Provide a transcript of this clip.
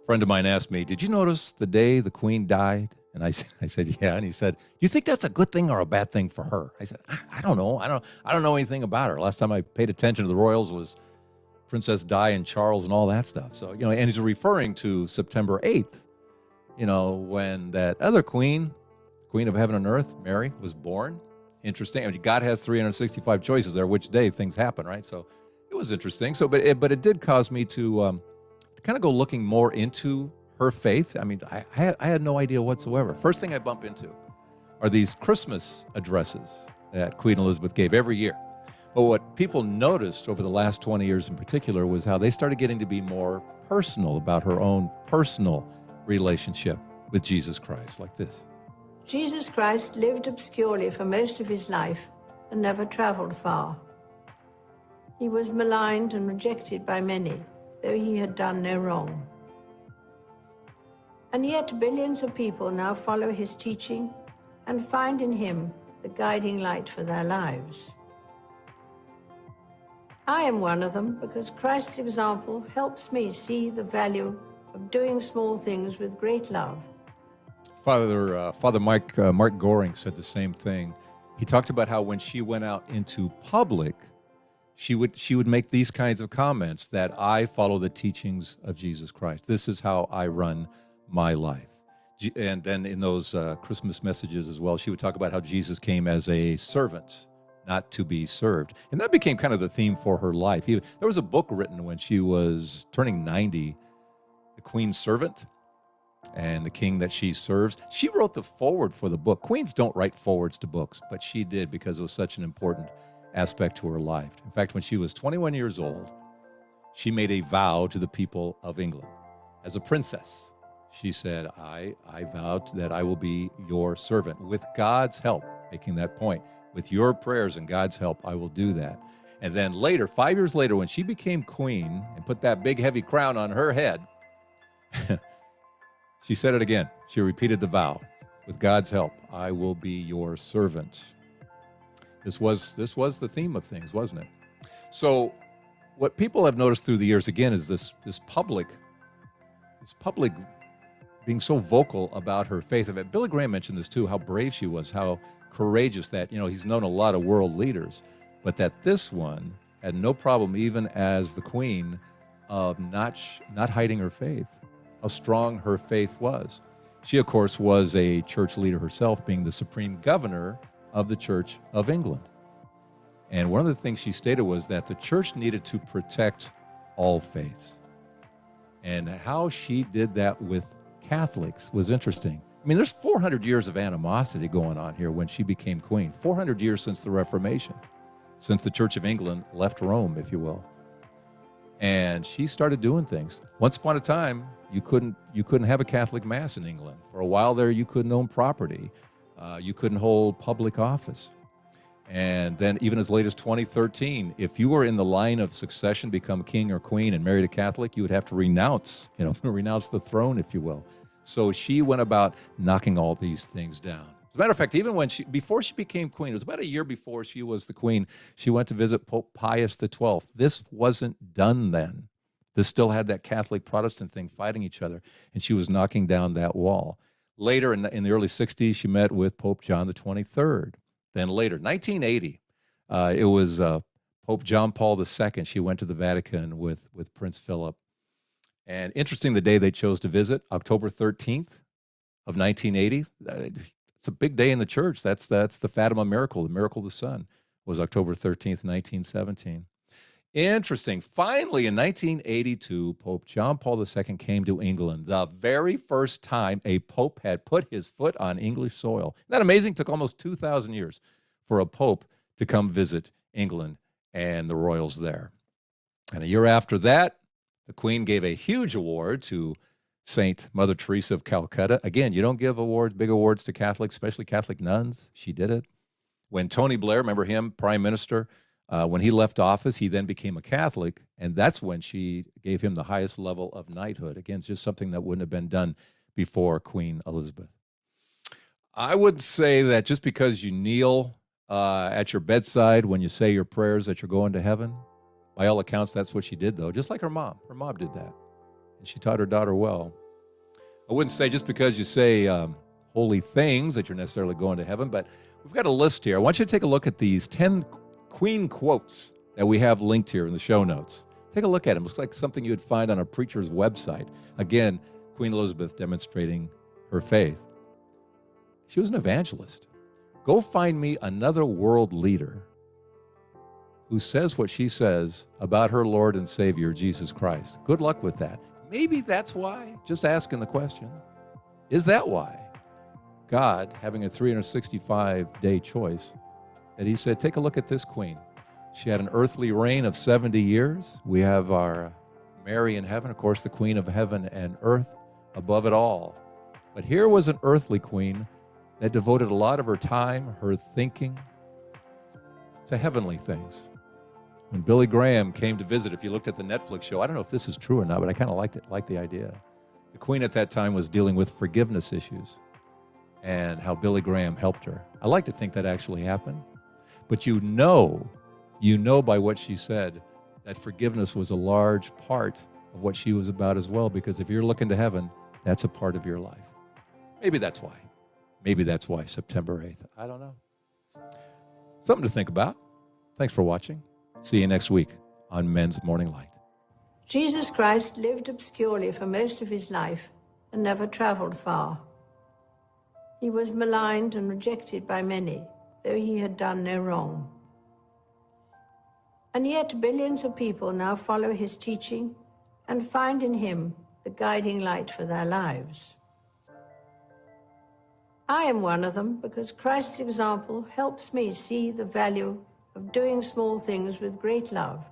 A friend of mine asked me, "Did you notice the day the Queen died?" And I said, "Yeah." And he said, "Do you think that's a good thing or a bad thing for her?" I said, "I don't know. I don't know anything about her. Last time I paid attention to the royals was Princess Di and Charles and all that stuff." So, and he's referring to September 8th, when that other queen, Queen of Heaven and Earth, Mary, was born. Interesting. I mean, God has 365 choices there, which day things happen, right? So it was interesting. So, but it did cause me to kind of go looking more into her faith. I mean, I had no idea whatsoever. First thing I bump into are these Christmas addresses that Queen Elizabeth gave every year. But what people noticed over the last 20 years in particular was how they started getting to be more personal about her own personal relationship with Jesus Christ, like this. Jesus Christ lived obscurely for most of his life and never traveled far. He was maligned and rejected by many, though he had done no wrong. And yet billions of people now follow his teaching and find in him the guiding light for their lives. I am one of them because Christ's example helps me see the value of doing small things with great love. Father Mark Goring said the same thing. He talked about how when she went out into public, she would make these kinds of comments that I follow the teachings of Jesus Christ. This is how I run my life. And then in those Christmas messages as well, she would talk about how Jesus came as a servant, not to be served. And that became kind of the theme for her life. There was a book written when she was turning 90, The Queen's Servant and the King that she serves. She wrote the foreword for the book. Queens don't write forewords to books, but she did because it was such an important aspect to her life. In fact, when she was 21 years old, she made a vow to the people of England. As a princess, she said, I vowed that I will be your servant. With God's help, making that point, with your prayers and God's help, I will do that. And then later, 5 years later, when she became queen and put that big heavy crown on her head, she said it again. She repeated the vow. With God's help, I will be your servant. This was the theme of things, wasn't it? So what people have noticed through the years, again, is this public being so vocal about her faith. Billy Graham mentioned this too, how brave she was, how courageous that, he's known a lot of world leaders, but that this one had no problem, even as the queen, of not hiding her faith, how strong her faith was. She, of course, was a church leader herself, being the supreme governor of the Church of England. And one of the things she stated was that the church needed to protect all faiths. And how she did that with Catholics was interesting. I mean, there's 400 years of animosity going on here when she became queen. 400 years since the Reformation, since the Church of England left Rome, if you will. And she started doing things. Once upon a time, you couldn't have a Catholic mass in England. For a while there, you couldn't own property. You couldn't hold public office. And then even as late as 2013, if you were in the line of succession, become king or queen and married a Catholic, you would have to renounce the throne, if you will. So she went about knocking all these things down. As a matter of fact, even before she became queen, it was about a year before she was the queen, she went to visit Pope Pius XII. This wasn't done then. This still had that Catholic Protestant thing fighting each other, and she was knocking down that wall. Later, in the early 60s, she met with Pope John the 23rd. Then later, 1980, it was Pope John Paul II. She went to the Vatican with Prince Philip. And interesting, the day they chose to visit, October 13th of 1980. It's a big day in the church. That's the Fatima miracle, the miracle of the sun, was October 13th, 1917. Interesting. Finally, in 1982, Pope John Paul II came to England, the very first time a pope had put his foot on English soil. Isn't that amazing? It took almost 2,000 years for a pope to come visit England and the royals there. And a year after that, the Queen gave a huge award to Saint Mother Teresa of Calcutta. Again, you don't give big awards to Catholics, especially Catholic nuns. She did it. When Tony Blair, remember him, Prime Minister, when he left office, he then became a Catholic, and that's when she gave him the highest level of knighthood. Again, just something that wouldn't have been done before Queen Elizabeth. I would say that just because you kneel at your bedside when you say your prayers that you're going to heaven, by all accounts, that's what she did, though, just like her mom. Her mom did that. and she taught her daughter well. I wouldn't say just because you say holy things that you're necessarily going to heaven, but we've got a list here. I want you to take a look at these 10 Queen quotes that we have linked here in the show notes. Take a look at them. Looks like something you would find on a preacher's website. Again, Queen Elizabeth demonstrating her faith. She was an evangelist. Go find me another world leader who says what she says about her Lord and Savior, Jesus Christ. Good luck with that. Maybe that's why, just asking the question, is that why God, having a 365-day choice, that he said, take a look at this queen. She had an earthly reign of 70 years. We have our Mary in heaven, of course, the queen of heaven and earth, above it all. But here was an earthly queen that devoted a lot of her time, her thinking, to heavenly things. When Billy Graham came to visit, if you looked at the Netflix show, I don't know if this is true or not, but I kind of liked the idea. The queen at that time was dealing with forgiveness issues and how Billy Graham helped her. I like to think that actually happened. But you know by what she said that forgiveness was a large part of what she was about as well, because if you're looking to heaven, that's a part of your life. Maybe that's why. Maybe that's why September 8th. I don't know. Something to think about. Thanks for watching. See you next week on Men's Morning Light. Jesus Christ lived obscurely for most of his life and never traveled far. He was maligned and rejected by many, though he had done no wrong. And yet billions of people now follow his teaching and find in him the guiding light for their lives. I am one of them because Christ's example helps me see the value of doing small things with great love.